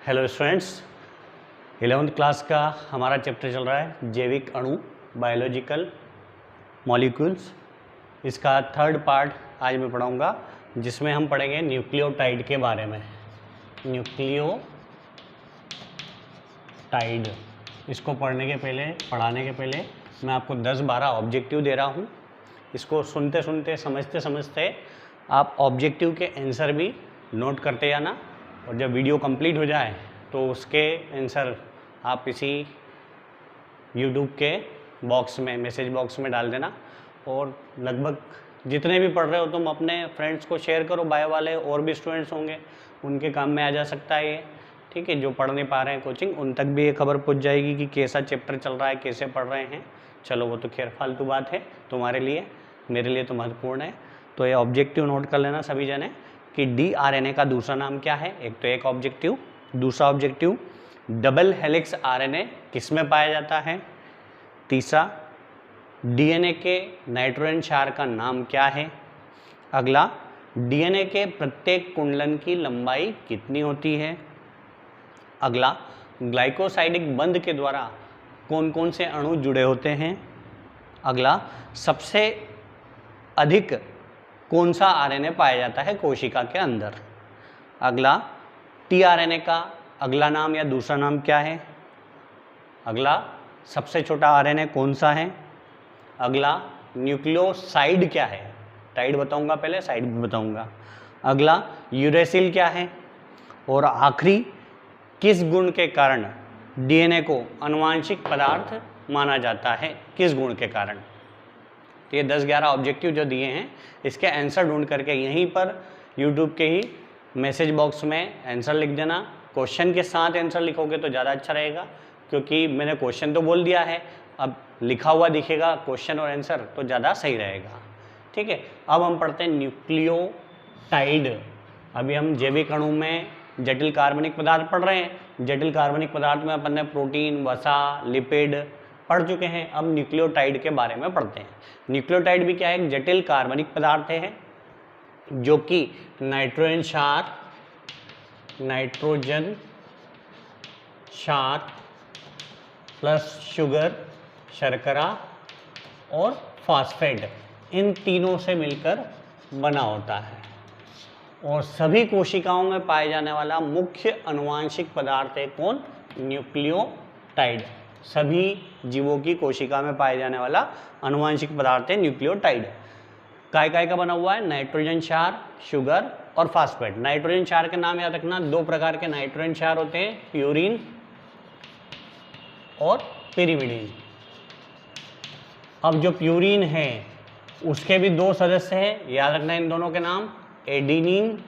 Hello students, 11th class का हमारा chapter चल रहा है जैविक अणु, बायोलॉजिकल मॉलिक्यूल्स। इसका थर्ड पार्ट आज मैं पढ़ाऊंगा, जिसमें हम पढ़ेंगे न्यूक्लियोटाइड के बारे में। न्यूक्लियोटाइड, इसको पढ़ाने के पहले मैं आपको 10-12 ऑब्जेक्टिव दे रहा हूँ। इसको सुनते सुनते समझते समझते आप ऑब्जेक्टिव के आंसर भी नोट करते जाना, और जब वीडियो कंप्लीट हो जाए तो उसके आंसर आप इसी यूट्यूब के बॉक्स में, मैसेज बॉक्स में डाल देना। और लगभग जितने भी पढ़ रहे हो तुम अपने फ्रेंड्स को शेयर करो, बायो वाले और भी स्टूडेंट्स होंगे, उनके काम में आ जा सकता है ये। ठीक है, जो पढ़ नहीं पा रहे हैं कोचिंग, उन तक भी ये खबर पहुंच जाएगी कि कैसा चैप्टर चल रहा है, कैसे पढ़ रहे हैं। चलो वो तो खैर फालतू बात है तुम्हारे लिए, मेरे लिए तो महत्वपूर्ण है। तो ये ऑब्जेक्टिव नोट कर लेना सभी जने कि डीआरएनए का दूसरा नाम क्या है। एक तो एक ऑब्जेक्टिव, दूसरा ऑब्जेक्टिव डबल हेलिक्स आरएनए किस में पाया जाता है। तीसरा, डीएनए के नाइट्रोजन क्षार का नाम क्या है। अगला, डीएनए के प्रत्येक कुंडलन की लंबाई कितनी होती है। अगला, ग्लाइकोसाइडिक बंध के द्वारा कौन कौन से अणु जुड़े होते हैं। अगला, सबसे अधिक कौन सा आरएनए पाया जाता है कोशिका के अंदर। अगला, टीआरएनए का अगला नाम या दूसरा नाम क्या है। अगला, सबसे छोटा आरएनए कौन सा है। अगला, न्यूक्लियोसाइड क्या है। टाइड बताऊंगा पहले, साइड भी बताऊंगा। अगला, यूरेसिल क्या है। और आखिरी, किस गुण के कारण डीएनए को आनुवांशिक पदार्थ माना जाता है, किस गुण के कारण। तो ये 10-11 ऑब्जेक्टिव जो दिए हैं, इसके आंसर ढूंढ करके यहीं पर यूट्यूब के ही मैसेज बॉक्स में आंसर लिख देना। क्वेश्चन के साथ आंसर लिखोगे तो ज़्यादा अच्छा रहेगा, क्योंकि मैंने क्वेश्चन तो बोल दिया है, अब लिखा हुआ दिखेगा क्वेश्चन और आंसर तो ज़्यादा सही रहेगा। ठीक है, अब हम पढ़ते हैं न्यूक्लियोटाइड। अभी हम जैविक अणु में जटिल कार्बनिक पदार्थ पढ़ रहे हैं। जटिल कार्बनिक पदार्थ में अपन ने प्रोटीन, वसा, लिपिड पढ़ चुके हैं। अब न्यूक्लियोटाइड के बारे में पढ़ते हैं। न्यूक्लियोटाइड भी क्या है, एक जटिल कार्बनिक पदार्थ है जो कि नाइट्रोजन क्षार प्लस शुगर, शर्करा और फास्फेट, इन तीनों से मिलकर बना होता है। और सभी कोशिकाओं में पाए जाने वाला मुख्य आनुवांशिक पदार्थ है कौन, न्यूक्लियोटाइड। सभी जीवों की कोशिका में पाए जाने वाला आनुवांशिक पदार्थ है न्यूक्लियोटाइड। काय का बना हुआ है, नाइट्रोजन क्षार, शुगर और फास्फेट। नाइट्रोजन क्षार के नाम याद रखना, दो प्रकार के नाइट्रोजन क्षार होते हैं, प्यूरिन और पिरिमिडीन। अब जो प्यूरिन है उसके भी दो सदस्य हैं, याद रखना इन दोनों के नाम, एडिनिन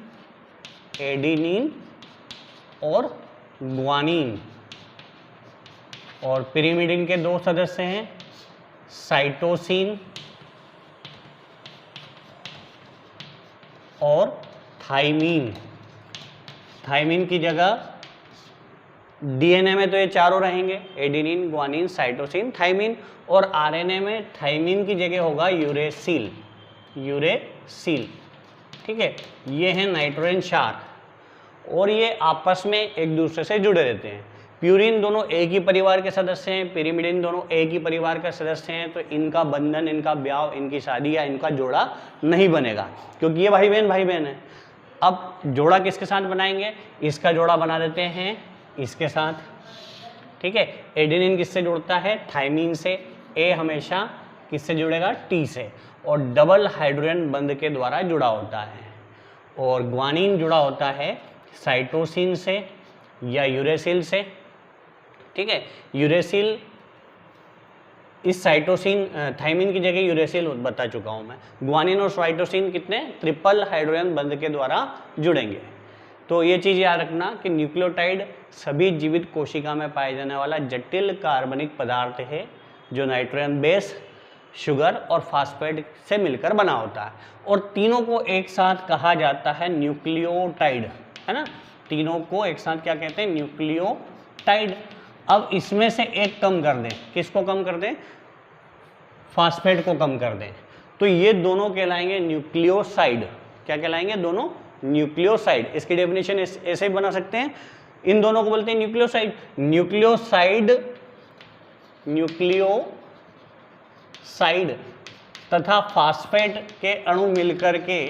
और ग्वानिन। और पिरिमिडिन के दो सदस्य हैं, साइटोसिन और थाइमीन। थाइमीन की जगह डीएनए में तो ये चारों रहेंगे, एडिनिन, ग्वानिन, साइटोसिन, थाइमीन। और आरएनए में थाइमीन की जगह होगा यूरेसिल। ठीक है, ये है नाइट्रोजन क्षार और ये आपस में एक दूसरे से जुड़े रहते हैं। प्यूरिन दोनों एक ही परिवार के सदस्य हैं, पिरिमिडिन दोनों एक ही परिवार के सदस्य हैं, तो इनका बंधन, इनका ब्याह, इनकी शादी या इनका जोड़ा नहीं बनेगा, क्योंकि ये भाई बहन है। अब जोड़ा किसके साथ बनाएंगे, इसका जोड़ा बना देते हैं इसके साथ। ठीक है, एडेनिन किससे जुड़ता है, थाइमीन से। ए हमेशा किससे जुड़ेगा, टी से, और डबल हाइड्रोजन बंध के द्वारा जुड़ा होता है। और ग्वानिन जुड़ा होता है साइटोसिन से या यूरेसिल से। ठीक है, यूरेसिल, इस साइटोसिन, थाइमीन की जगह यूरेसिल बता चुका हूं मैं। ग्वानिन और साइटोसिन कितने, ट्रिपल हाइड्रोजन बंध के द्वारा जुड़ेंगे। तो ये चीज़ याद रखना कि न्यूक्लियोटाइड सभी जीवित कोशिका में पाए जाने वाला जटिल कार्बनिक पदार्थ है, जो नाइट्रोजन बेस, शुगर और फास्फेट से मिलकर बना होता है। और तीनों को एक साथ कहा जाता है न्यूक्लियोटाइड, है ना। तीनों को एक साथ क्या कहते हैं, न्यूक्लियोटाइड। अब इसमें से एक कम कर दें, किसको कम कर दें, फास्फेट को कम कर दें, तो ये दोनों कहलाएंगे न्यूक्लियोसाइड। क्या कहलाएंगे दोनों, न्यूक्लियोसाइड। इसकी डेफिनेशन ऐसे ही बना सकते हैं, इन दोनों को बोलते हैं न्यूक्लियोसाइड। न्यूक्लियोसाइड तथा फास्फेट के अणु मिलकर के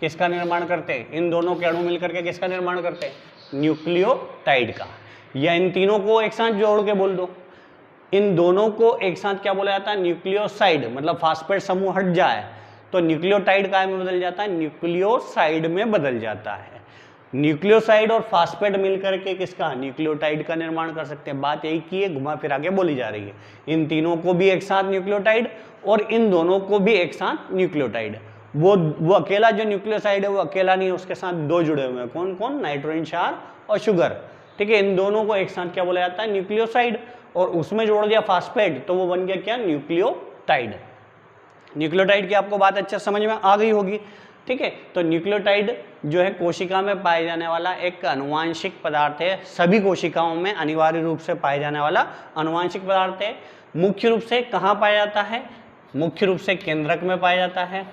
किसका निर्माण करते हैं? इन दोनों के अणु मिलकर के किसका निर्माण करते हैं? न्यूक्लियोटाइड का। या इन तीनों को एक साथ जोड़ के बोल दो, इन दोनों को एक साथ क्या बोला जाता है? न्यूक्लियोसाइड। मतलब फास्फेट समूह हट जाए तो न्यूक्लियोटाइड काय में बदल जाता है? न्यूक्लियोसाइड में बदल जाता है। न्यूक्लियोसाइड और फास्फेट मिलकर के किसका? न्यूक्लियोटाइड का निर्माण कर सकते हैं। बात यही की है, घुमा फिरा के बोली जा रही है। इन तीनों को भी एक साथ न्यूक्लियोटाइड और इन दोनों को भी एक साथ न्यूक्लियोटाइड। वो अकेला जो न्यूक्लियोसाइड है वो अकेला नहीं, उसके साथ दो जुड़े हुए हैं। कौन कौन? नाइट्रोजन क्षार और शुगर। ठीक है, इन दोनों को एक साथ क्या बोला जाता है? न्यूक्लियोसाइड। और उसमें जोड़ दिया फास्फेट तो वो बन गया क्या? न्यूक्लियोटाइड। न्यूक्लियोटाइड की आपको बात अच्छे समझ में आ गई होगी। ठीक है, तो न्यूक्लियोटाइड जो है कोशिका में पाए जाने वाला एक आनुवांशिक पदार्थ है। सभी कोशिकाओं में अनिवार्य रूप से पाए जाने वाला आनुवांशिक पदार्थ है। मुख्य रूप से कहाँ पाया जाता है? मुख्य रूप से केंद्रक में पाया जाता है।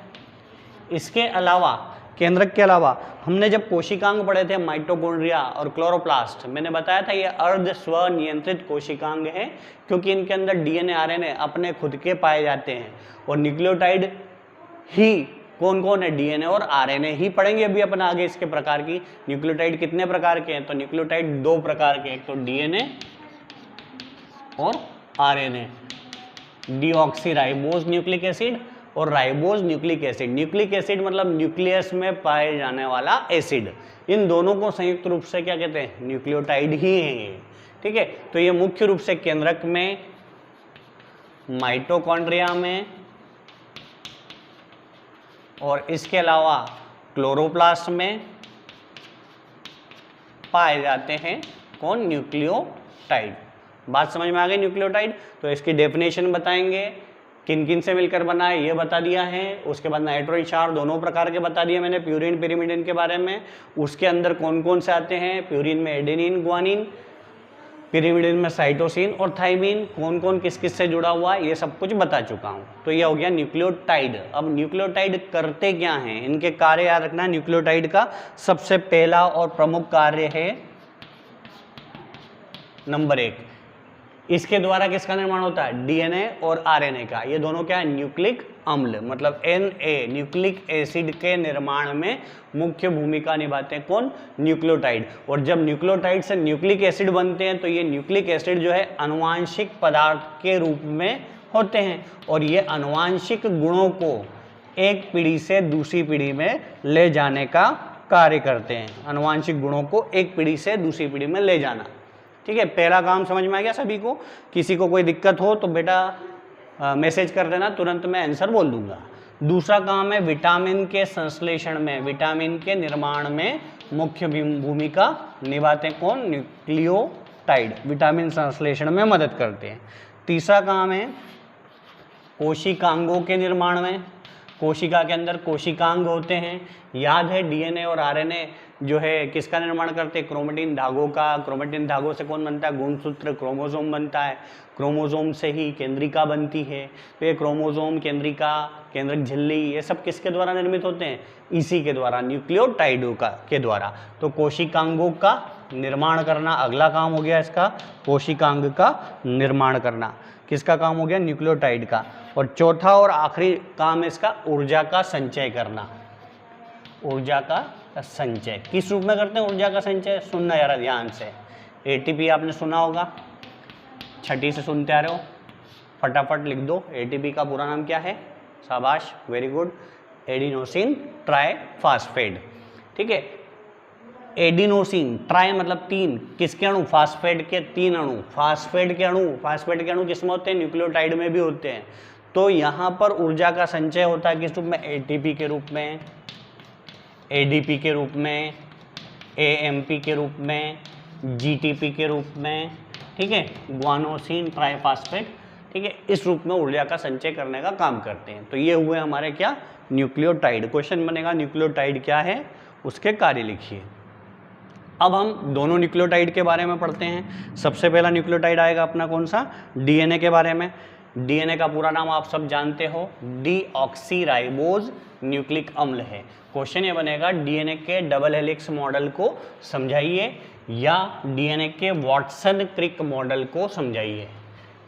इसके अलावा, केंद्रक के अलावा, हमने जब कोशिकांग पढ़े थे माइटोकॉन्ड्रिया और क्लोरोप्लास्ट, मैंने बताया था ये अर्ध स्वनियंत्रित कोशिकांग है, क्योंकि इनके अंदर डीएनए आरएनए अपने खुद के पाए जाते हैं। और न्यूक्लियोटाइड ही कौन कौन है? डीएनए और आरएनए ही पढ़ेंगे अभी अपन आगे इसके प्रकार की। न्यूक्लियोटाइड कितने प्रकार के हैं? तो न्यूक्लियोटाइड दो प्रकार के, एक तो डीएनए और आरएनए। डीऑक्सीराइबोज न्यूक्लिक एसिड और ribose nucleic acid. Nucleic acid मतलब न्यूक्लियस में पाए जाने वाला एसिड। इन दोनों को संयुक्त रूप से क्या कहते हैं? न्यूक्लियोटाइड ही है। ठीक है, तो ये मुख्य रूप से केंद्रक में, माइटोकॉन्ड्रिया में और इसके अलावा क्लोरोप्लास्ट में पाए जाते हैं। कौन? न्यूक्लियोटाइड। बात समझ में आ गई? न्यूक्लियोटाइड। तो इसकी डेफिनेशन बताएंगे, किन किन से मिलकर बना है ये बता दिया है। उसके बाद नाइट्रोजन क्षार दोनों प्रकार के बता दिए मैंने, प्यूरिन पिरिमिडिन के बारे में। उसके अंदर कौन कौन से आते हैं? प्यूरिन में एडेनिन ग्वानिन, पिरिमिडिन में साइटोसिन और थाइमिन, कौन कौन किस किस से जुड़ा हुआ है ये सब कुछ बता चुका हूँ। तो ये हो गया न्यूक्लियोटाइड। अब न्यूक्लियोटाइड करते क्या हैं? इनके कार्य याद रखना। न्यूक्लियोटाइड का सबसे पहला और प्रमुख कार्य है नंबर 1, इसके द्वारा किसका निर्माण होता है? डीएनए और आरएनए का। ये दोनों क्या है? न्यूक्लिक अम्ल मतलब Na, न्यूक्लिक एसिड के निर्माण में मुख्य भूमिका निभाते हैं। कौन? न्यूक्लियोटाइड। और जब न्यूक्लियोटाइड से न्यूक्लिक एसिड बनते हैं तो ये न्यूक्लिक एसिड जो है आनुवांशिक पदार्थ के रूप में होते हैं। और ये आनुवांशिक गुणों को एक पीढ़ी से दूसरी पीढ़ी में ले जाने का कार्य करते हैं। आनुवांशिक गुणों को एक पीढ़ी से दूसरी पीढ़ी में ले जाना। ठीक है, पहला काम समझ में आ गया सभी को? किसी को कोई दिक्कत हो तो बेटा मैसेज कर देना, तुरंत मैं आंसर बोल दूंगा। दूसरा काम है विटामिन के संश्लेषण में, विटामिन के निर्माण में मुख्य भूमिका निभाते हैं। कौन? न्यूक्लियोटाइड। विटामिन संश्लेषण में मदद करते हैं। तीसरा काम है कोशिकांगों के निर्माण में। कोशिका के अंदर कोशिकांग होते हैं। याद है डीएनए और आरएनए जो है किसका निर्माण करते हैं? क्रोमेटिन धागों का। क्रोमेटिन धागों से कौन बनता है? गुणसूत्र, क्रोमोसोम बनता है। क्रोमोसोम से ही केंद्रिका बनती है। तो ये क्रोमोसोम, केंद्रिका, केंद्रक झिल्ली, ये सब किसके द्वारा निर्मित होते हैं? इसी के द्वारा, न्यूक्लियोटाइडों का के द्वारा। तो कोशिकांगों का निर्माण करना अगला काम हो गया इसका। कोशिकांग का निर्माण करना किसका काम हो गया? न्यूक्लियोटाइड का। और चौथा और आखिरी काम इसका ऊर्जा का संचय करना। ऊर्जा का संचय किस रूप में करते हैं? ऊर्जा का संचय सुनना यार ध्यान से। एटीपी आपने सुना होगा, छठी से सुनते आ रहे हो, फटाफट लिख दो। एटीपी का पूरा नाम क्या है? शाबाश, वेरी गुड, एडिनोसिन ट्राइफॉस्फेट। ठीक है, एडिनोसिन ट्राई मतलब 3, किसके अणु? फास्फेट के 3 अणु। फास्फेट के अणु किस में होते हैं? न्यूक्लियोटाइड में भी होते हैं। तो यहाँ पर ऊर्जा का संचय होता है किस रूप में? एटीपी के रूप में, एडीपी के रूप में, एएमपी के रूप में, जीटीपी के रूप में। ठीक है, ग्वानोसिन ट्राइफॉस्फेट। ठीक है, इस रूप में ऊर्जा का संचय करने का काम करते हैं। तो ये हुए हमारे क्या? न्यूक्लियोटाइड। क्वेश्चन बनेगा न्यूक्लियोटाइड क्या है, उसके कार्य लिखिए। अब हम दोनों न्यूक्लियोटाइड के बारे में पढ़ते हैं। सबसे पहला न्यूक्लियोटाइड आएगा अपना कौन सा? डीएनए के बारे में। डीएनए का पूरा नाम आप सब जानते हो, डीऑक्सीराइबोज न्यूक्लिक अम्ल है। क्वेश्चन ये बनेगा डीएनए के डबल हेलिक्स मॉडल को समझाइए या डीएनए के वाटसन क्रिक मॉडल को समझाइए।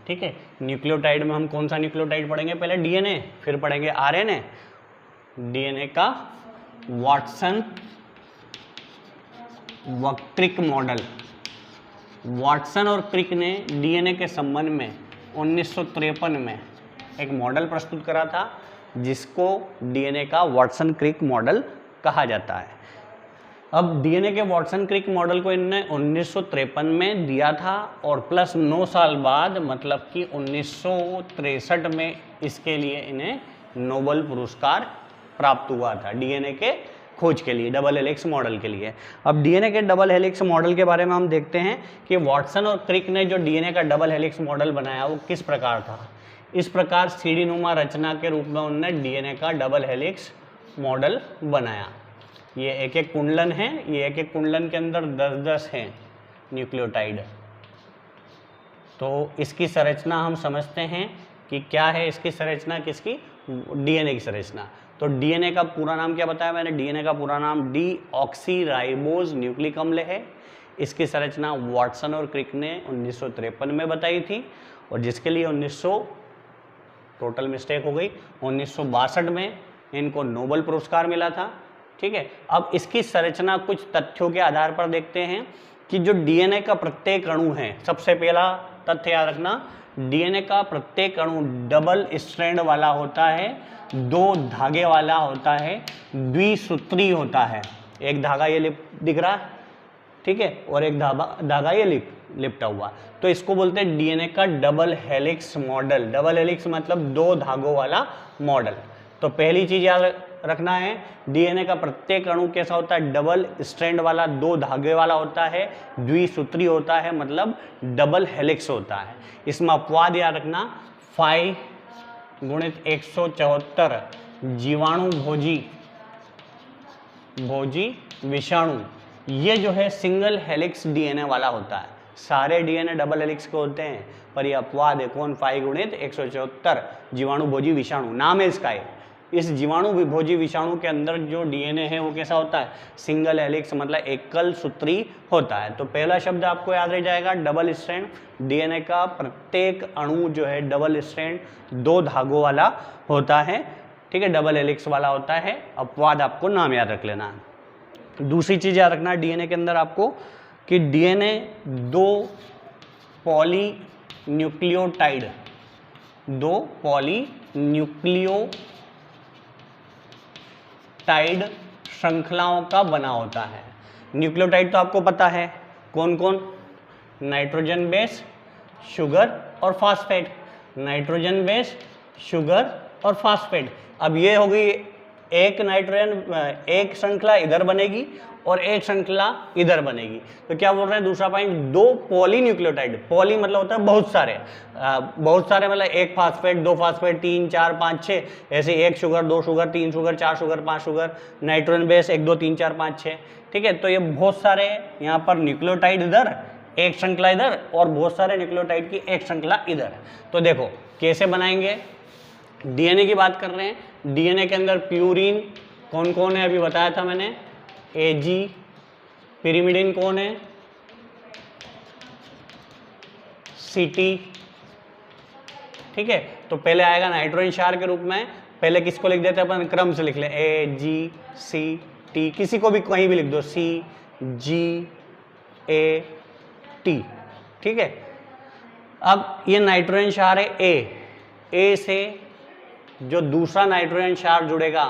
ठीक है, न्यूक्लियोटाइड में हम कौन सा न्यूक्लियोटाइड पढ़ेंगे? पहले डीएनए, फिर पढ़ेंगे आरएनए। डीएनए का वाटसन व क्रिक मॉडल। वाटसन और क्रिक ने डीएनए के संबंध में 1953 में एक मॉडल प्रस्तुत करा था जिसको डीएनए का वाटसन क्रिक मॉडल कहा जाता है। अब डीएनए के वाटसन क्रिक मॉडल को इन्होंने 1953 में दिया था और प्लस 9 साल बाद मतलब कि 1963 में इसके लिए इन्हें नोबेल पुरस्कार प्राप्त हुआ था डीएनए के खोज के लिए, डबल हेलिक्स मॉडल के लिए। अब डीएनए के डबल हेलिक्स मॉडल के बारे में हम देखते हैं कि वाटसन और क्रिक ने जो डीएनए का डबल हेलिक्स मॉडल बनाया वो किस प्रकार था। इस प्रकार सीढ़ी नुमा रचना के रूप में उन्होंने डीएनए का डबल हेलिक्स मॉडल बनाया। ये एक एक कुंडलन है, ये एक एक कुंडलन के अंदर 10-10 हैं न्यूक्लियोटाइड। तो इसकी संरचना हम समझते हैं कि क्या है इसकी संरचना, किसकी? डीएनए की संरचना। तो डीएनए का पूरा नाम क्या बताया मैंने? डीएनए का पूरा नाम डीऑक्सीराइबोज न्यूक्लिक अम्ल है। इसकी संरचना वाटसन और क्रिक ने 1953 में बताई थी और जिसके लिए 1962 में इनको नोबेल पुरस्कार मिला था। ठीक है, अब इसकी संरचना कुछ तथ्यों के आधार पर देखते हैं कि जो डीएनए का प्रत्येक अणु है, सबसे पहला तथ्य याद रखना, डीएनए का प्रत्येक अणु डबल स्ट्रैंड वाला होता है, 2 धागे वाला होता है, द्विसूत्री होता है। एक धागा ये दिख रहा है, ठीक है, और एक धागा ये लिपटा हुआ, तो इसको बोलते हैं डीएनए का double helix model. Double helix मतलब 2 धागों वाला मॉडल। तो पहली चीज याद रखना है, डीएनए का प्रत्येक अणु कैसा होता है? डबल स्ट्रैंड वाला, 2 धागे वाला होता है, द्विसूत्री होता है, मतलब डबल हेलिक्स होता है। इसमें अपवाद याद रखना, 5 गुणित 174 जीवाणु भोजी विषाणु, ये जो है सिंगल हेलिक्स डीएनए वाला होता है। सारे डीएनए डबल हेलिक्स के होते हैं, पर ये अपवाद है। कौन? 5 गुणित 174 जीवाणु भोजी विषाणु, नाम है इसका। इस जीवाणु भोजी विषाणु के अंदर जो डीएनए है वो कैसा होता है? सिंगल हेलिक्स, मतलब एकल सूत्री होता है। तो पहला शब्द आपको याद रह जाएगा, डबल स्ट्रैंड। डीएनए का प्रत्येक अणु जो है डबल स्ट्रैंड, 2 धागों वाला होता है। ठीक है, डबल हेलिक्स वाला होता है। अपवाद आपको नाम याद रख लेना है। दूसरी चीज याद रखना डीएनए के अंदर आपको कि डीएनए 2 पॉलीन्यूक्लियोटाइड श्रृंखलाओं का बना होता है। न्यूक्लियोटाइड तो आपको पता है कौन कौन? नाइट्रोजन बेस, शुगर और फास्फेट। नाइट्रोजन बेस, शुगर और फास्फेट। अब ये होगी एक नाइट्रोजन, एक श्रृंखला इधर बनेगी और एक श्रृंखला इधर बनेगी। तो क्या बोल रहे हैं? दूसरा पॉइंट, 2 पॉलीन्यूक्लियोटाइड। पॉली मतलब होता है बहुत सारे, बहुत सारे मतलब 1 फास्फेट, 2 फास्फेट, 3, 4, 5, 6, ऐसे 1 sugar, 2 sugar, 3 sugar, 4 sugar, 5 sugar, nitrogen base 1, 2, 3, 4, 5, 6। ठीक है, तो ये बहुत सारे यहाँ पर न्यूक्लियोटाइड इधर, एक श्रृंखला इधर, और बहुत सारे न्यूक्लियोटाइड की एक श्रृंखला इधर। तो देखो कैसे बनाएंगे। डीएनए की बात कर रहे हैं। डीएनए के अंदर प्यूरिन कौन कौन है? अभी बताया था मैंने, एजी। पिरिमिडिन कौन है? सीटी। ठीक है, तो पहले आएगा नाइट्रोजन क्षार के रूप में। पहले किसको लिख देते हैं अपन? क्रम से लिख ले, ए जी सी टी, किसी को भी कहीं भी लिख दो, सी जी ए टी। ठीक है, अब ये नाइट्रोजन क्षार है ए से जो दूसरा नाइट्रोजन क्षार जुड़ेगा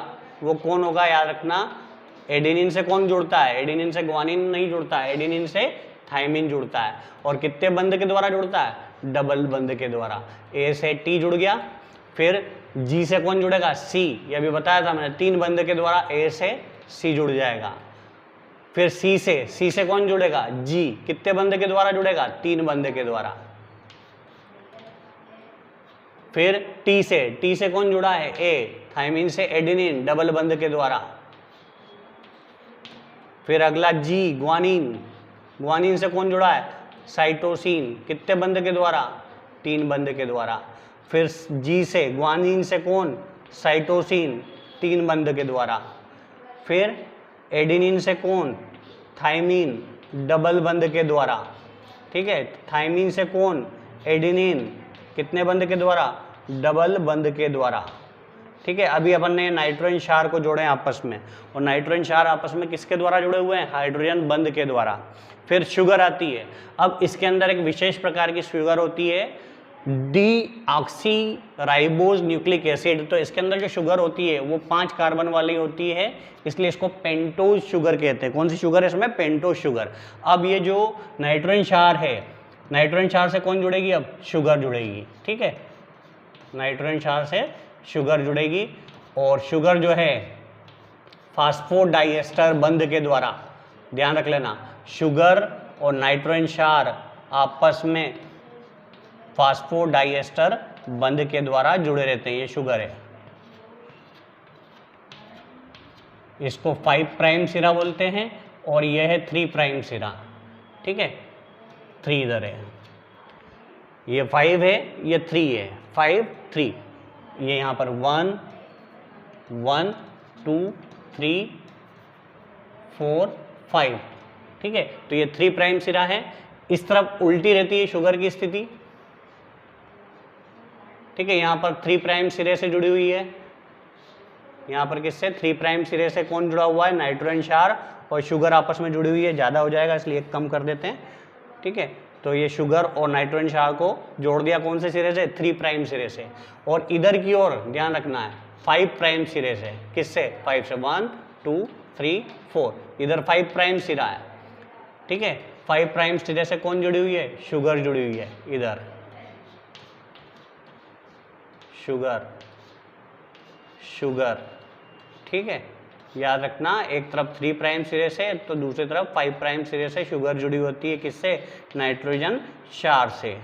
वो कौन होगा? याद रखना, एडेनिन से कौन जुड़ता है? एडेनिन से ग्वानिन नहीं जुड़ता है, एडेनिन से थाइमिन जुड़ता है। और कितने बंध के द्वारा जुड़ता है? डबल बंध के द्वारा। ए से टी जुड़ गया, फिर जी से कौन जुड़ेगा? सी, ये भी बताया था मैंने, 3 बंध के द्वारा ए से सी जुड़ जाएगा। फिर सी से कौन जुड़ेगा? जी, कितने बंध के द्वारा जुड़ेगा? 3 बंध के द्वारा। फिर टी से कौन जुड़ा है? ए, थाइमिन से एडेनिन, डबल बंध के द्वारा। फिर अगला जी, ग्वानिन से कौन जुड़ा है? साइटोसिन, कितने बंध के द्वारा? 3 बंध के द्वारा। फिर जी से ग्वानिन से कौन, साइटोसिन 3 बंध के द्वारा, फिर एडेनिन से कौन, थाइमिन डबल बंध के द्वारा, ठीक है, थाइमिन से कौन, एडेनिन कितने बंध के द्वारा, डबल बंध के द्वारा, ठीक है। अभी अपन ने नाइट्रोजन क्षार को जोड़े आपस में, और नाइट्रोजन क्षार आपस में किसके द्वारा जुड़े हुए हैं, हाइड्रोजन बंध के द्वारा। फिर शुगर आती है। अब इसके अंदर एक विशेष प्रकार की शुगर होती है, डीऑक्सी राइबोज न्यूक्लिक एसिड। तो इसके अंदर जो शुगर होती है वो 5 कार्बन वाली होती है, इसलिए इसको पेंटोज शुगर कहते हैं। कौन सी शुगर है इसमें, पेंटोज शुगर। अब ये जो नाइट्रोजन क्षार है, नाइट्रोजन क्षार से कौन जुड़ेगी, अब शुगर जुड़ेगी, ठीक है, नाइट्रोजन क्षार से शुगर जुड़ेगी। और शुगर जो है फास्फोडाइएस्टर बंध के द्वारा, ध्यान रख लेना, शुगर और नाइट्रोजन क्षार आपस में फास्फोडाइएस्टर बंध के द्वारा जुड़े रहते हैं, ये शुगर है। इसको 5 प्राइम सिरा बोलते हैं, और यह है 3 प्राइम सिरा, ठीक है, 3 इधर है, ये 5 है, ये 3 है, 5 3, ये यहाँ पर 1 1 2 3 4 5, ठीक है। तो ये 3 प्राइम सिरा है। इस तरफ उल्टी रहती है शुगर की स्थिति, ठीक है, यहाँ पर 3 प्राइम सिरे से जुड़ी हुई है, यहाँ पर किससे, 3 प्राइम सिरे से कौन जुड़ा हुआ है, नाइट्रोजन क्षार, और शुगर आपस में जुड़ी हुई है, ज़्यादा हो जाएगा इसलिए कम कर देते हैं, ठीक है। तो ये शुगर और नाइट्रोजन क्षार को जोड़ दिया कौन से सिरे से, 3 प्राइम सिरे से। और इधर की ओर ध्यान रखना है 5 प्राइम सिरे से, किससे, 5 से 1 2 3 4, इधर 5 प्राइम सिरा है, ठीक है। 5 प्राइम सिरे से कौन जुड़ी हुई है, शुगर जुड़ी हुई है, इधर शुगर शुगर, ठीक है। याद रखना, एक तरफ 3 प्राइम सिरे से तो दूसरी तरफ 5 प्राइम सिरे से शुगर जुड़ी होती है, किससे, नाइट्रोजन क्षार से।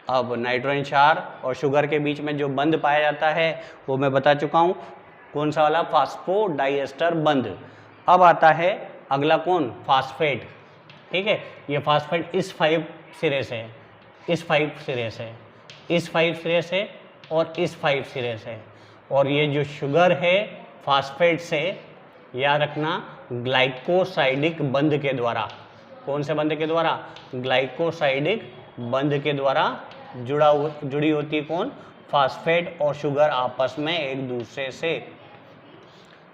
अब नाइट्रोजन क्षार और शुगर के बीच में जो बंध पाया जाता है वो मैं बता चुका हूँ, कौन सा वाला, फास्फोडाइएस्टर बंध। अब आता है अगला कौन, फास्फेट, ठीक है। ये फास्फेट इस 5 सिरे से, इस 5 सिरे से, इस 5 सिरे से और इस 5 सिरे से। और ये जो शुगर है फास्फेट से, याद रखना, ग्लाइकोसाइडिक बंध के द्वारा, कौन से बंध के द्वारा, ग्लाइकोसाइडिक बंध के द्वारा जुड़ी होती है कौन, फास्फेट और शुगर आपस में एक दूसरे से,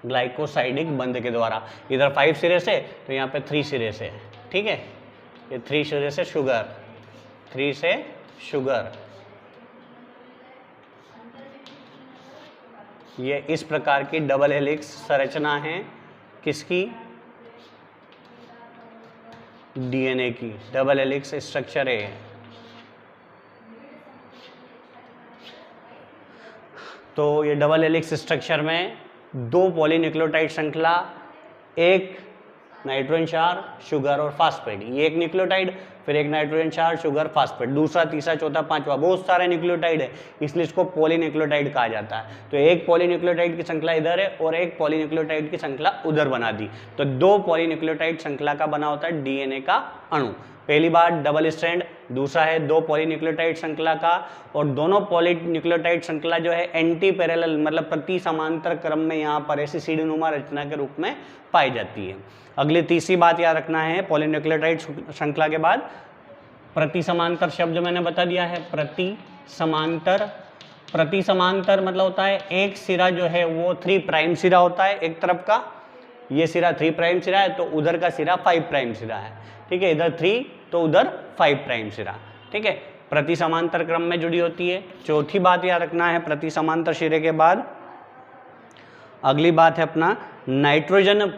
ग्लाइकोसाइडिक बंध के द्वारा। इधर 5 सिरे से तो यहाँ पे 3 सिरे से, ठीक है, ये 3 सिरे से शुगर, 3 से शुगर। ये इस प्रकार की डबल हेलिक्स संरचना है, किसकी, डीएनए की डबल हेलिक्स स्ट्रक्चर है। तो ये डबल हेलिक्स स्ट्रक्चर में 2 पॉलीन्यूक्लियोटाइड श्रृंखला, एक नाइट्रोजन क्षार, शुगर और फास्फेट, ये एक न्यूक्लियोटाइड, फिर एक नाइट्रोजन क्षार, शुगर, फास्फेट, दूसरा, तीसरा, चौथा, पांचवा, बहुत सारे न्यूक्लियोटाइड है, इसलिए इसको पॉलीन्यूक्लियोटाइड कहा जाता है। तो एक पॉलीन्यूक्लियोटाइड की श्रृंखला इधर है और एक पॉलीन्यूक्लियोटाइड की श्रृंखला उधर बना दी, तो 2 पॉलीन्यूक्लियोटाइड श्रृंखला का बना होता है डीएनए का अणु। पहली बात डबल स्ट्रैंड, दूसरा है 2 पॉलीन्यूक्लियोटाइड श्रृंखला का, और दोनों पॉलीन्यूक्लियोटाइड श्रृंखला जो है एंटी पैरेलल, मतलब प्रति समांतर क्रम में यहाँ पर ऐसी सीढ़ीनुमा रचना के रूप में पाई जाती है। अगली तीसरी बात याद रखना है, पॉलीन्यूक्लियोटाइड श्रृंखला के बाद प्रति समांतर शब्द मैंने बता दिया है, प्रति समांतर, प्रति समांतर मतलब होता है एक सिरा जो है वो 3 प्राइम सिरा होता है, एक तरफ का ये सिरा 3 प्राइम सिरा है, तो उधर का सिरा 5 प्राइम सिरा है, ठीक है, इधर 3 तो उधर 5 प्राइम सिरा, ठीक है, प्रति समांतर क्रम में जुड़ी होती है। चौथी बात याद रखना है, प्रति समांतर सिरे के बाद अगली बात है अपना नाइट्रोजन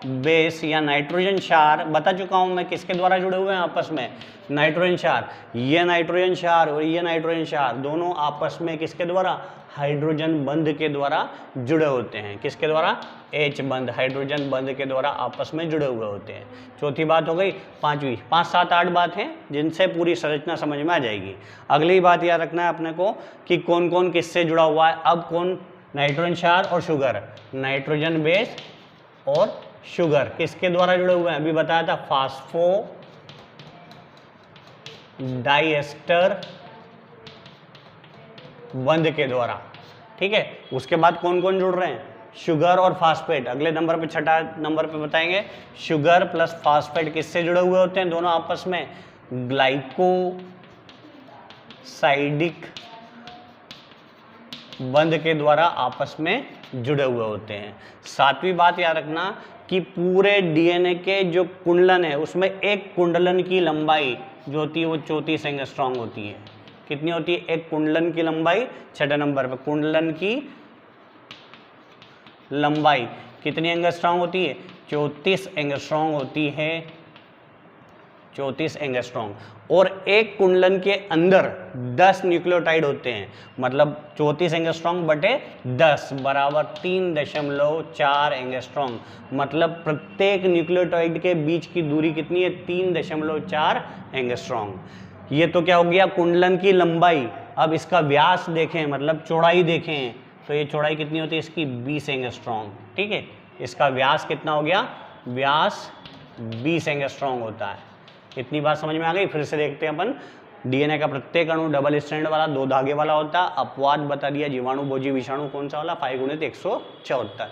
बेस या नाइट्रोजन क्षार। बता चुका हूं मैं किसके द्वारा जुड़े हुए हैं आपस में, नाइट्रोजन क्षार। ये नाइट्रोजन क्षार और ये नाइट्रोजन क्षार दोनों आपस में किसके द्वारा, हाइड्रोजन बंध के द्वारा जुड़े होते हैं। किसके द्वारा, H बंध, हाइड्रोजन बंध के द्वारा आपस में जुड़े हुए होते हैं। चौथी बात हो गई। पांचवी, 5 7 8 बात है जिनसे पूरी संरचना समझ में आ जाएगी। अगली बात याद रखना है अपने को कि कौन कौन किससे जुड़ा हुआ है। अब कौन, नाइट्रोजन क्षार और शुगर, नाइट्रोजन बेस और शुगर किसके द्वारा जुड़े हुए हैं, अभी बताया था डाइएस्टर बंध के द्वारा। ठीक है, उसके बाद कौन कौन जुड़ रहे हैं? शुगर और फास्फेट। अगले नंबर पे, छठा नंबर पे बताएंगे, शुगर प्लस फास्फेट किससे जुड़े हुए होते हैं? दोनों आपस में ग्लाइकोसाइडिक बंध के द्वारा आपस में जुड़े हुए होते हैं। सातवीं बात याद रखना कि पूरे डीएनए के जो कुंडलन है उसमें एक कुंडलन की लंबाई जो होती है वो 34 एंगस्ट्रॉम होती है। कितनी होती है? एक कुंडलन की लंबाई, छठे नंबर पे, कुंडलन की लंबाई कितनी एंगस्ट्रॉम होती है? 34 एंगस्ट्रॉम होती है, 34 एंगस्ट्रॉम। और एक कुंडलन के अंदर 10 न्यूक्लियोटाइड होते हैं, मतलब 34 एंगस्ट्रॉम बटे 10 बराबर 3.4 एंगस्ट्रॉम। मतलब प्रत्येक न्यूक्लियोटाइड के बीच की दूरी कितनी है? 3.4 एंगस्ट्रॉम। ये तो क्या हो गया? कुंडलन की लंबाई। अब इसका व्यास देखें, मतलब चौड़ाई देखें, तो ये चौड़ाई कितनी होती है इसकी? 20 एंगस्ट्रॉम। ठीक है, इसका व्यास कितना हो गया? व्यास 20 एंगस्ट्रॉम होता है। इतनी बात समझ में आ गई? फिर से देखते हैं अपन। डीएनए का प्रत्येक अणु डबल स्ट्रैंड वाला, 2 धागे वाला होता है। अपवाद बता दिया, जीवाणु, भोजी, विषाणु कौन सा वाला? 5 × 174।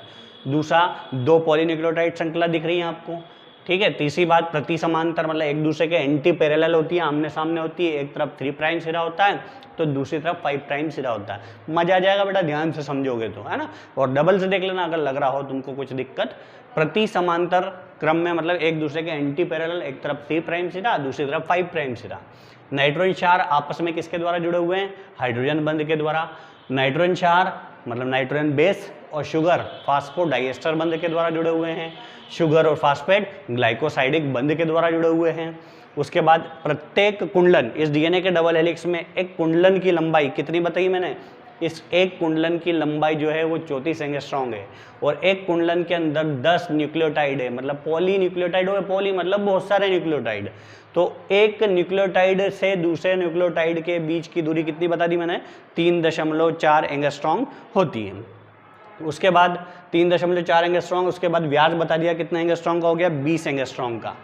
दूसरा, 2 पॉलीन्यूक्लियोटाइड श्रृंखला दिख रही है आपको। ठीक है, तीसरी बात, प्रति समांतर, मतलब एक दूसरे के एंटी पैरेलल होती है, आमने सामने होती है। एक तरफ 3 प्राइम सिरा होता है तो दूसरी तरफ 5 प्राइम सिरा होता है। मजा आ जाएगा बेटा, ध्यान से समझोगे तो, है ना। और डबल से देख लेना अगर लग रहा हो तुमको कुछ दिक्कत। प्रति समांतर क्रम में मतलब एक दूसरे के एंटी पैरेलल, एक तरफ 3 प्राइम सिरा, दूसरी तरफ 5 प्राइम सिरा। नाइट्रोजन क्षार आपस में किसके द्वारा जुड़े हुए हैं? हाइड्रोजन बंध के द्वारा। नाइट्रोजन क्षार मतलब नाइट्रोजन बेस, और शुगर फास्फोडाइएस्टर बंध के द्वारा जुड़े हुए हैं। शुगर और फास्फेट ग्लाइकोसाइडिक बंध के द्वारा जुड़े हुए हैं। उसके बाद प्रत्येक कुंडलन, इस डीएनए के डबल हेलिक्स में एक कुंडलन की लंबाई कितनी बताई मैंने? इस एक कुंडलन की लंबाई जो है वो 34 एंगस्ट्रॉम है। और एक कुंडलन के अंदर 10 न्यूक्लियोटाइड है, मतलब पॉली न्यूक्लियोटाइड हो, पॉली मतलब बहुत सारे न्यूक्लियोटाइड। तो एक न्यूक्लियोटाइड से दूसरे न्यूक्लियोटाइड के बीच की दूरी कितनी बता दी मैंने? 3.4 एंगस्ट्रॉम होती है। उसके बाद 3.4 एंगस्ट्रॉम, उसके बाद व्यास बता दिया कितना एंगस्ट्रॉम का हो गया? 20 एंगस्ट्रॉम का।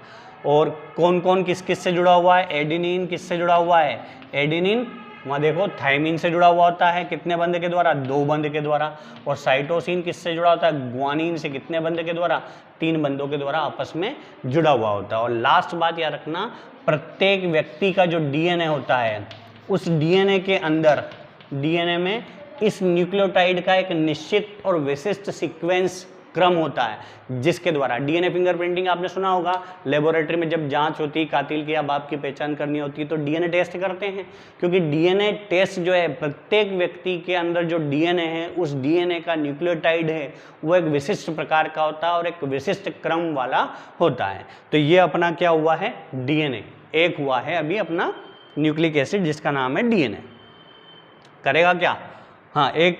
और कौन कौन किस किस से जुड़ा हुआ है? एडेनिन किससे जुड़ा हुआ है? एडेनिन वहाँ देखो थायमिन से जुड़ा हुआ होता है, कितने बंध के द्वारा? 2 बंध के द्वारा। और साइटोसिन किससे जुड़ा होता है? ग्वानिन से, कितने बंध के द्वारा? 3 बंधों के द्वारा आपस में जुड़ा हुआ होता है। और लास्ट बात याद रखना, प्रत्येक व्यक्ति का जो डीएनए होता है उस डीएनए के अंदर, डीएनए में इस न्यूक्लियोटाइड का एक निश्चित और विशिष्ट सीक्वेंस क्रम होता है जिसके द्वारा डीएनए फिंगरप्रिंटिंग आपने सुना होगा। लेबोरेटरी में जब जांच होती है, कातिल की या बाप की पहचान करनी होती है तो डीएनए टेस्ट करते हैं, क्योंकि डीएनए टेस्ट जो है प्रत्येक व्यक्ति के अंदर जो डीएनए है उस डीएनए का न्यूक्लियोटाइड है वो एक विशिष्ट प्रकार का होता है और एक विशिष्ट क्रम वाला होता है। तो ये अपना क्या हुआ है? डीएनए एक हुआ है अभी अपना न्यूक्लिक एसिड जिसका नाम है डीएनए। करेगा क्या? हाँ, एक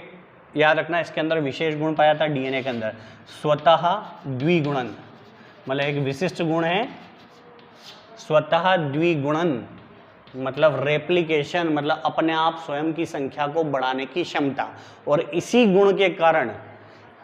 याद रखना, इसके अंदर विशेष गुण पाया था डीएनए के अंदर, स्वतः द्विगुणन, मतलब एक विशिष्ट गुण है स्वतः द्विगुणन, मतलब रेप्लिकेशन, मतलब अपने आप स्वयं की संख्या को बढ़ाने की क्षमता। और इसी गुण के कारण,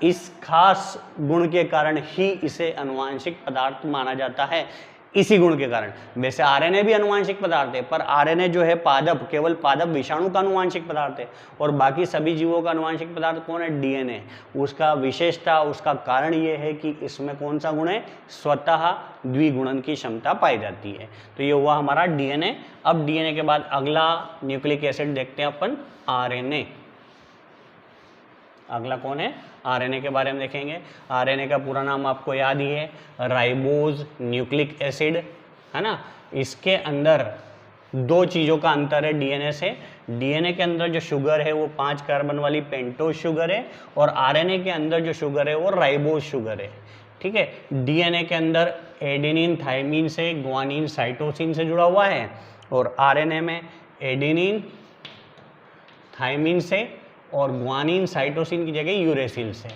इस खास गुण के कारण ही इसे आनुवांशिक पदार्थ माना जाता है। इसी गुण के कारण, वैसे आरएनए भी आनुवांशिक पदार्थ है, पर आरएनए जो है पादप, केवल पादप विषाणु का आनुवांशिक पदार्थ है, और बाकी सभी जीवों का आनुवांशिक पदार्थ कौन है? डीएनए। उसका विशेषता, उसका कारण ये है कि इसमें कौन सा गुण है? स्वतः द्विगुणन की क्षमता पाई जाती है। तो ये हुआ हमारा डीएनए। अब डीएनए के बाद अगला न्यूक्लिक एसिड देखते हैं अपन, आरएनए। अगला कौन है? आरएनए के बारे में देखेंगे। आरएनए का पूरा नाम आपको याद ही है, राइबोज न्यूक्लिक एसिड, है ना। इसके अंदर 2 चीज़ों का अंतर है डीएनए से। डीएनए के अंदर जो शुगर है वो 5 कार्बन वाली पेंटोज शुगर है, और आरएनए के अंदर जो शुगर है वो राइबोज शुगर है। ठीक है, डीएनए के अंदर एडेनिन थायमिन से, ग्वानिन साइटोसिन से जुड़ा हुआ है, और आरएनए में एडेनिन थायमिन से और ग्वानिन साइटोसिन की जगह यूरेसिल से।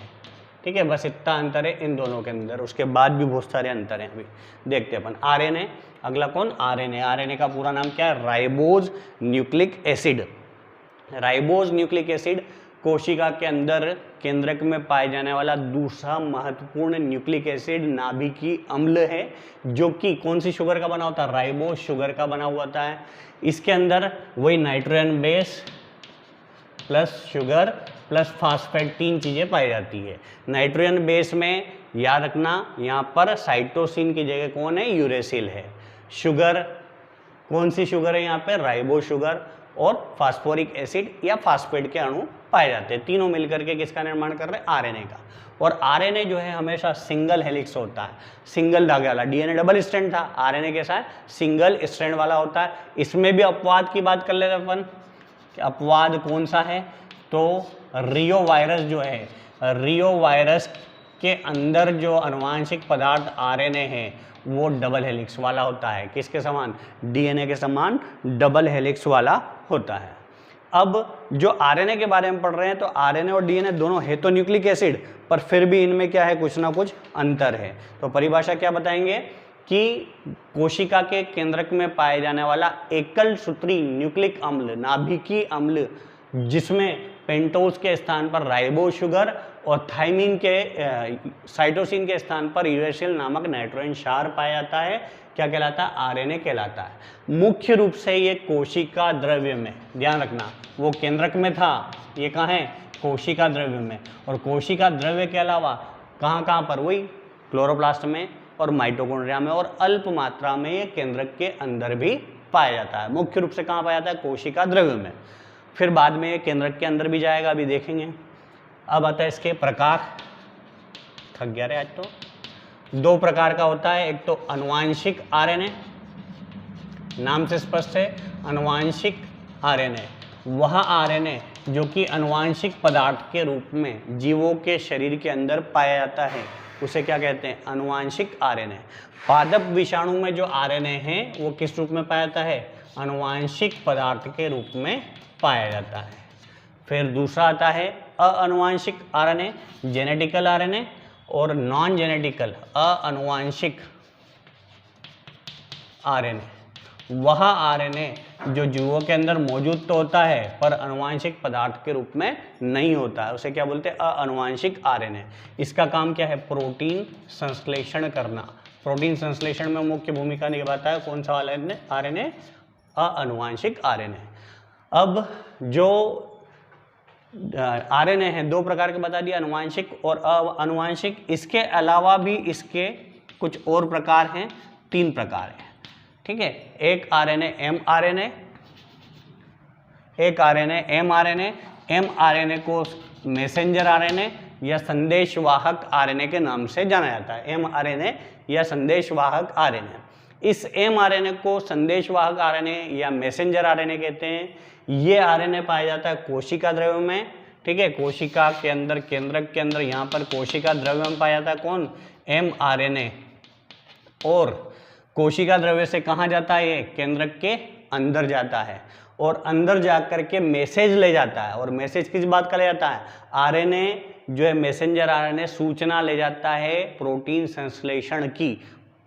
ठीक है, बस इतना अंतर है इन दोनों के अंदर, उसके बाद भी बहुत सारे अंतर हैं। अभी देखते हैं अपन आरएनए। अगला कौन? आरएनए। आरएनए का पूरा नाम क्या है? Ribose nucleic acid. Ribose nucleic acid कोशिका के अंदर केंद्रक में पाए जाने वाला दूसरा महत्वपूर्ण न्यूक्लिक एसिड नाभिकीय अम्ल है, जो कि कौन सी शुगर का बना होता है, राइबोस शुगर का बना हुआ होता है। इसके अंदर वही nitrogen base plus sugar plus phosphate 3 चीज़ें पाई जाती है। नाइट्रोजन बेस में याद रखना यहाँ पर साइटोसिन की जगह कौन है, यूरेसिल है। शुगर कौन सी शुगर है यहाँ पे, राइबो शुगर, और फास्फोरिक एसिड या फास्फेट के अणु पाए जाते हैं। तीनों मिलकर के किसका निर्माण कर रहे हैं, आरएनए का। और आरएनए जो है हमेशा सिंगल हेलिक्स होता है, सिंगल धागे वाला। डीएनए डबल स्ट्रैंड था, आरएनए कैसा है, सिंगल स्ट्रैंड वाला होता है। इसमें भी अपवाद की बात कर लेते हैं अपन, अपवाद कौन सा है, तो रियो वायरस जो है, रियो वायरस के अंदर जो अनुवांशिक पदार्थ आरएनए है वो डबल हेलिक्स वाला होता है। किसके समान, डीएनए के समान डबल हेलिक्स वाला होता है। अब जो आरएनए के बारे में पढ़ रहे हैं, तो आरएनए और डीएनए दोनों है तो न्यूक्लिक एसिड, पर फिर भी इनमें क्या है, कुछ ना कुछ अंतर है। तो परिभाषा क्या बताएंगे कि कोशिका के केंद्रक में पाए जाने वाला एकल सूत्री न्यूक्लिक अम्ल, नाभिकीय अम्ल, जिसमें पेंटोज के स्थान पर राइबो शुगर और थाइमिन के साइटोसिन के स्थान पर यूरेसिल नामक नाइट्रोजन क्षार पाया जाता है, क्या कहलाता है, आरएनए कहलाता है। मुख्य रूप से ये कोशिका द्रव्य में, ध्यान रखना, वो केंद्रक में था, ये कहाँ है, कोशिका द्रव्य में। और कोशिका द्रव्य के अलावा कहाँ कहाँ पर, वही क्लोरोप्लास्ट में और माइटोकॉन्ड्रिया में, और अल्प मात्रा में ये केंद्रक के अंदर भी पाया जाता है। मुख्य रूप से कहाँ पाया जाता है, कोशिका द्रव्य में। फिर बाद में ये केंद्रक के अंदर भी जाएगा, अभी देखेंगे। अब आता है इसके प्रकार, थक गया रे आज तो। 2 प्रकार का होता है, एक तो अनुवांशिक आरएनए, नाम से स्पष्ट है, अनुवांशिक आरएनए वह आरएनए जो कि अनुवांशिक पदार्थ के रूप में जीवों के शरीर के अंदर पाया जाता है, उसे क्या कहते हैं, अनुवांशिक आरएनए। पादप विषाणु में जो आरएनए है वो किस रूप में पाया जाता है, अनुवांशिक पदार्थ के रूप में पाया जाता है। फिर दूसरा आता है अनुवांशिक आरएनए, जेनेटिकल आरएनए, और नॉन जेनेटिकल अनुवांशिक आरएनए। वह आरएनए जो जीवों के अंदर मौजूद तो होता है पर अनुवांशिक पदार्थ के रूप में नहीं होता है, उसे क्या बोलते हैं, अनुवांशिक आरएनए। इसका काम क्या है, प्रोटीन संश्लेषण करना। प्रोटीन संश्लेषण में मुख्य भूमिका निभाता है कौन सा आरएनए, अनुवांशिक आरएनए। अब जो आरएनए है 2 प्रकार के बता दिया, अनुवांशिक और अनुवांशिक। इसके अलावा भी इसके कुछ और प्रकार हैं, 3 प्रकार हैं, ठीक है। एक आरएनए एम आरएनए, एक RNA M RNA. M RNA को मैसेंजर आरएनए या संदेशवाहक आरएनए के नाम से जाना जाता है, एम आरएनए या संदेशवाहक आरएनए। इस एम आरएनए को संदेशवाहक आरएनए या मैसेंजर आरएनए कहते हैं। ये आरएनए पाया जाता है कोशिका द्रव्य में, ठीक है, कोशिका के अंदर, केंद्रक के अंदर, यहाँ पर कोशिका द्रव्य में पाया जाता है कौन, एम आरएनए। और कोशिका द्रव्य से कहाँ जाता है, ये केंद्रक के अंदर जाता है और अंदर जाकर के मैसेज ले जाता है। और मैसेज किस बात का ले जाता है, आरएनए जो है मैसेंजर आरएनए सूचना ले जाता है प्रोटीन संश्लेषण की,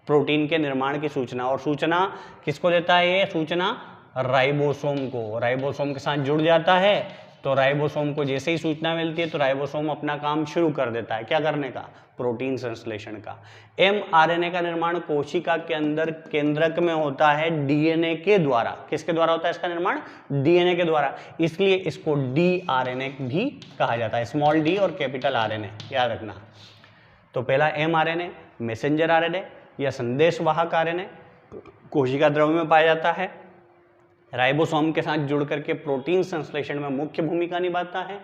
प्रोटीन के निर्माण की सूचना। और सूचना किसको देता है, ये सूचना राइबोसोम को, राइबोसोम के साथ जुड़ जाता है। तो राइबोसोम को जैसे ही सूचना मिलती है तो राइबोसोम अपना काम शुरू कर देता है, क्या करने का, प्रोटीन संश्लेषण का। एम आरएनए का निर्माण कोशिका के अंदर केंद्रक में होता है डीएनए के द्वारा। किसके द्वारा होता है इसका निर्माण, डीएनए के द्वारा, इसलिए इसको डी आरएनए भी कहा जाता है, स्मॉल डी और कैपिटल आरएनए, याद रखना। तो पहला एम आरएनए मैसेंजर आरएनए या संदेशवाहक आरएनए कोशिका द्रव्य में पाया जाता है, राइबोसोम के साथ जुड़ करके प्रोटीन संश्लेषण में मुख्य भूमिका निभाता है।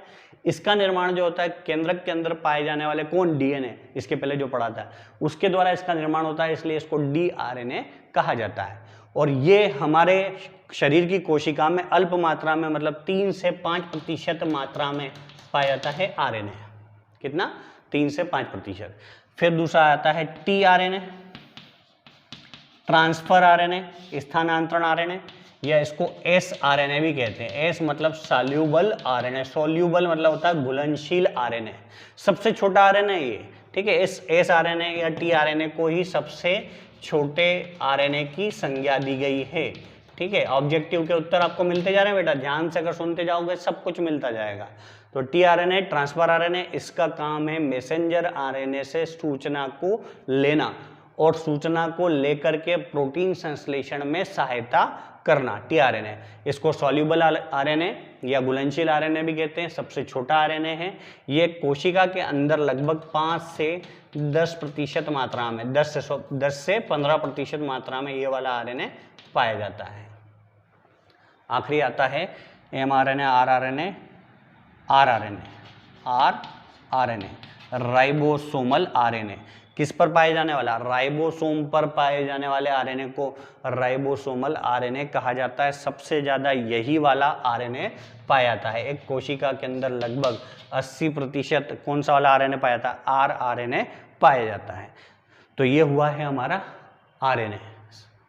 इसका निर्माण जो होता है केंद्रक के अंदर पाए जाने वाले कौन, डीएनए, इसके पहले जो पढ़ा था उसके द्वारा इसका निर्माण होता है, इसलिए इसको डी आरएनए कहा जाता है। और ये हमारे शरीर की कोशिका में अल्प मात्रा में, मतलब 3 से 5% मात्रा में पाया जाता है आरएनए। कितना, 3 से 5%। फिर दूसरा आता है टी आरएनए, ट्रांसफर आरएनए, स्थानांतरण आरएनए, या इसको एस आरएनए भी कहते हैं। एस मतलब सॉल्यूबल आरएनए, सॉल्यूबल मतलब होता है घुलनशील आरएनए, सबसे छोटा आरएनए ये, ठीक है। इस एस आरएनए या टी आरएनए को ही सबसे छोटे आरएनए की संज्ञा दी गई है, ठीक है। ऑब्जेक्टिव के उत्तर आपको मिलते जा रहे हैं बेटा, ध्यान से अगर सुनते जाओगे सब कुछ मिलता जाएगा। तो टीआरएनए ट्रांसफर आरएनए, इसका काम है मैसेंजर आरएनए से सूचना को लेना और सूचना को लेकर के प्रोटीन संश्लेषण में सहायता करना, टीआरएनए। इसको सॉल्युबल आरएनए या घुलनशील आरएनए भी कहते हैं, सबसे छोटा आरएनए है। ये कोशिका के अंदर लगभग 5 से 10% मात्रा में, 10 से 15% मात्रा में ये वाला आरएनए पाया जाता है। आखिरी आता है mRNA, rRNA, rRNA, ribosomal RNA. किस पर पाए जाने वाला? राइबोसोम पर पाए जाने वाले आरएनए को राइबोसोमल आरएनए कहा जाता है। सबसे ज़्यादा यही वाला आरएनए पाया जाता है। एक कोशिका के अंदर लगभग 80% कौन सा वाला आरएनए पाया जाता है? आरआरएनए पाया जाता है। तो ये हुआ है हमारा आरएनए।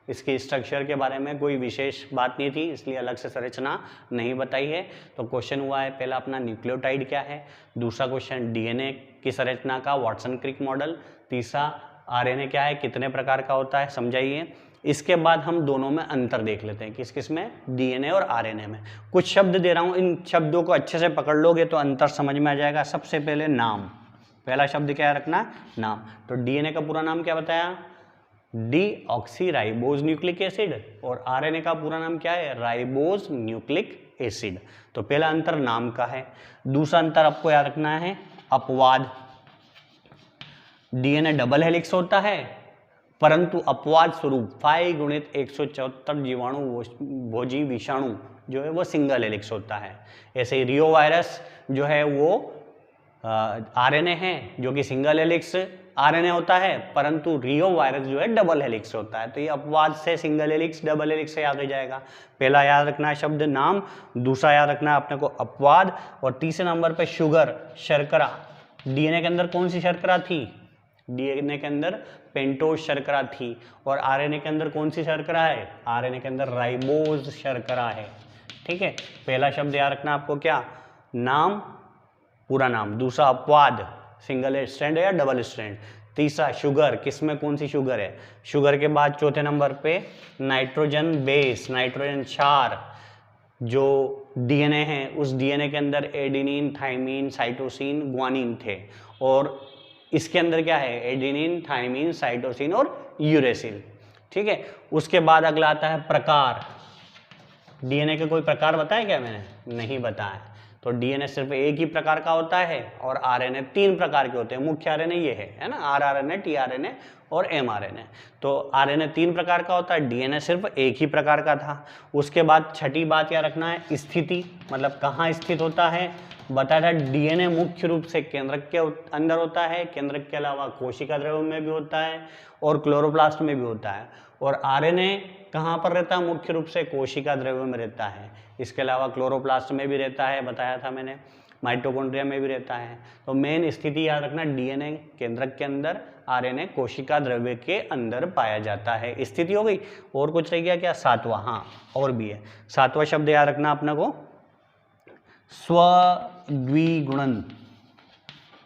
इसकी स्ट्रक्चर के बारे में कोई विशेष बात नहीं थी, इसलिए अलग से संरचना नहीं बताई है। तो क्वेश्चन हुआ है पहला अपना न्यूक्लियोटाइड क्या है, दूसरा क्वेश्चन डीएनए की संरचना का वाटसन क्रिक मॉडल, तीसरा आरएनए क्या है, कितने प्रकार का होता है, समझाइए। इसके बाद हम दोनों में अंतर देख लेते हैं, किस किस में, डीएनए और आरएनए में। कुछ शब्द दे रहा हूँ, इन शब्दों को अच्छे से पकड़ लोगे तो अंतर समझ में आ जाएगा। सबसे पहले नाम, पहला शब्द क्या रखना, नाम। तो डीएनए का पूरा नाम क्या बताया? Deoxyribose nucleic acid. और आरएनए का पूरा नाम क्या है? Ribose nucleic acid. तो पहला अंतर नाम का है। दूसरा अंतर आपको याद रखना है अपवाद। डीएनए डबल हेलिक्स होता है, परंतु अपवाद स्वरूप 5 गुणित 174 जीवाणु भोजी विषाणु जो है वो सिंगल हेलिक्स होता है। ऐसे ही रियो वायरस जो है वो आरएनए है जो कि सिंगल हेलिक्स आरएनए होता है, परंतु रियो वायरस जो है डबल हेलिक्स होता है। तो ये अपवाद से सिंगल हेलिक्स डबल हेलिक्स से याद हो जाएगा। पहला याद रखना है शब्द नाम, दूसरा याद रखना है अपने को अपवाद, और तीसरे नंबर पे शुगर, शर्करा। डीएनए के अंदर कौन सी शर्करा थी? डीएनए के अंदर पेंटोज शर्करा थी। और आरएनए के अंदर कौन सी शर्करा है? आरएनए के अंदर राइबोज शर्करा है। ठीक है, पहला शब्द याद रखना आपको क्या, नाम, पूरा नाम। दूसरा अपवाद, सिंगल स्ट्रैंड या डबल स्ट्रैंड। तीसरा शुगर, किसमें कौन सी शुगर है। शुगर के बाद चौथे नंबर पे नाइट्रोजन बेस, नाइट्रोजन क्षार। जो डीएनए है उस डीएनए के अंदर एडेनिन, थाइमिन, साइटोसिन, ग्वानिन थे, और इसके अंदर क्या है? एडेनिन, थाइमिन, साइटोसिन और यूरेसिल। ठीक है, उसके बाद अगला आता है प्रकार। डीएनए के कोई प्रकार बताया क्या मैंने? नहीं बताया। तो डीएनए सिर्फ एक ही प्रकार का होता है और आरएनए 3 प्रकार के होते हैं। मुख्य आरएनए ये है ना, आरआरएनए, टीआरएनए और एमआरएनए। तो आरएनए 3 प्रकार का होता है, डीएनए सिर्फ एक ही प्रकार का था। उसके बाद छठी बात क्या रखना है, स्थिति, मतलब कहाँ स्थित होता है। बताया था डीएनए मुख्य रूप से केंद्रक के अंदर होता है, केंद्रक के अलावा कोशिका द्रव्य में भी होता है और क्लोरोप्लास्ट में भी होता है। और आरएनए कहाँ पर रहता है? मुख्य रूप से कोशिका द्रव्य में रहता है, इसके अलावा क्लोरोप्लास्ट में भी रहता है, बताया था मैंने, माइटोकॉन्ड्रिया में भी रहता है। तो मेन स्थिति याद रखना, डीएनए केंद्रक के अंदर, आरएनए कोशिका द्रव्य के अंदर पाया जाता है। स्थिति हो गई। और कुछ रह गया क्या? सातवां, हाँ और भी है। सातवां शब्द याद रखना अपने को, स्वद्विगुणन।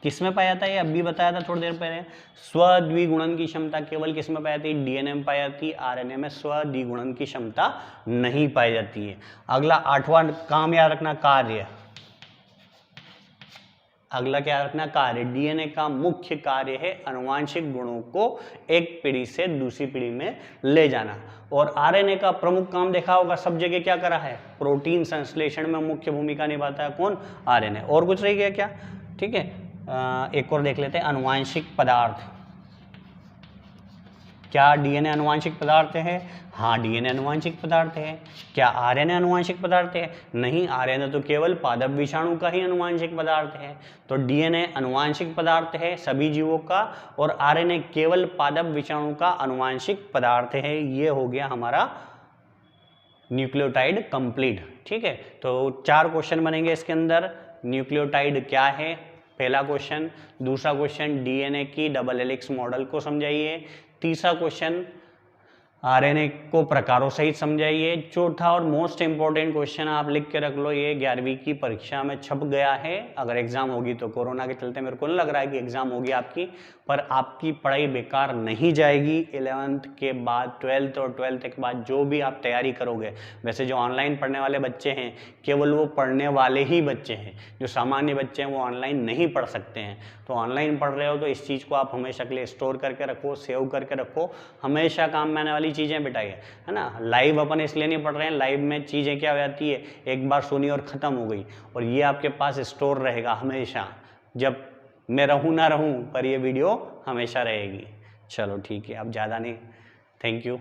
किसमें पाया था? ये अभी बताया था थोड़ी देर पहले। स्वद्विगुणन की क्षमता केवल किसमें पाई जाती है? डीएनए में पाई जाती है। आरएनए में स्वद्विगुणन की क्षमता नहीं पाई जाती है। अगला 8वां काम याद रखना, कार्य। अगला क्या याद रखना? कार्य। डीएनए का मुख्य कार्य है आनुवांशिक गुणों को एक पीढ़ी से दूसरी पीढ़ी में ले जाना। और आरएनए का प्रमुख काम देखा होगा सब जगह क्या करा है? प्रोटीन संश्लेषण में मुख्य भूमिका निभाता है कौन? आरएनए। और कुछ रह गया क्या? ठीक है, एक और देख लेते हैं, आनुवांशिक पदार्थ। क्या डीएनए आनुवांशिक पदार्थ है? हाँ, डीएनए आनुवांशिक पदार्थ है। क्या आरएनए आनुवांशिक पदार्थ है? नहीं, आरएनए तो केवल पादप विषाणु का ही आनुवांशिक पदार्थ है। तो डीएनए आनुवांशिक पदार्थ है सभी जीवों का, और आरएनए केवल पादप विषाणु का आनुवांशिक पदार्थ है। ये हो गया हमारा न्यूक्लियोटाइड कंप्लीट। ठीक है, तो 4 क्वेश्चन बनेंगे इसके अंदर। न्यूक्लियोटाइड क्या है, पहला क्वेश्चन। दूसरा क्वेश्चन, डीएनए की डबल हेलिक्स मॉडल को समझाइए। तीसरा क्वेश्चन, आरएनए को प्रकारों सहित समझाइए। चौथा और मोस्ट इंपॉर्टेंट क्वेश्चन आप लिख के रख लो, ये 11वीं की परीक्षा में छप गया है। अगर एग्जाम होगी तो कोरोना के चलते मेरे को नहीं लग रहा है कि एग्जाम होगी आपकी, पर आपकी पढ़ाई बेकार नहीं जाएगी। 11th के बाद 12th और 12th के बाद जो भी आप तैयारी करोगे, वैसे जो ऑनलाइन पढ़ने वाले बच्चे हैं केवल वो पढ़ने वाले ही बच्चे हैं, जो सामान्य बच्चे हैं वो ऑनलाइन नहीं पढ़ सकते हैं। तो ऑनलाइन पढ़ रहे हो तो इस चीज़ को आप हमेशा के लिए स्टोर करके रखो, सेव करके रखो, हमेशा काम में आने वाली चीज़ें बेटा ये है ना। लाइव अपन इसलिए नहीं पढ़ रहे हैं, लाइव में चीज़ें क्या हो जाती है, एक बार सुनी और ख़त्म हो गई, और ये आपके पास स्टोर रहेगा हमेशा, जब मैं रहूँ ना रहूँ पर ये वीडियो हमेशा रहेगी। चलो ठीक है, अब ज़्यादा नहीं, थैंक यू।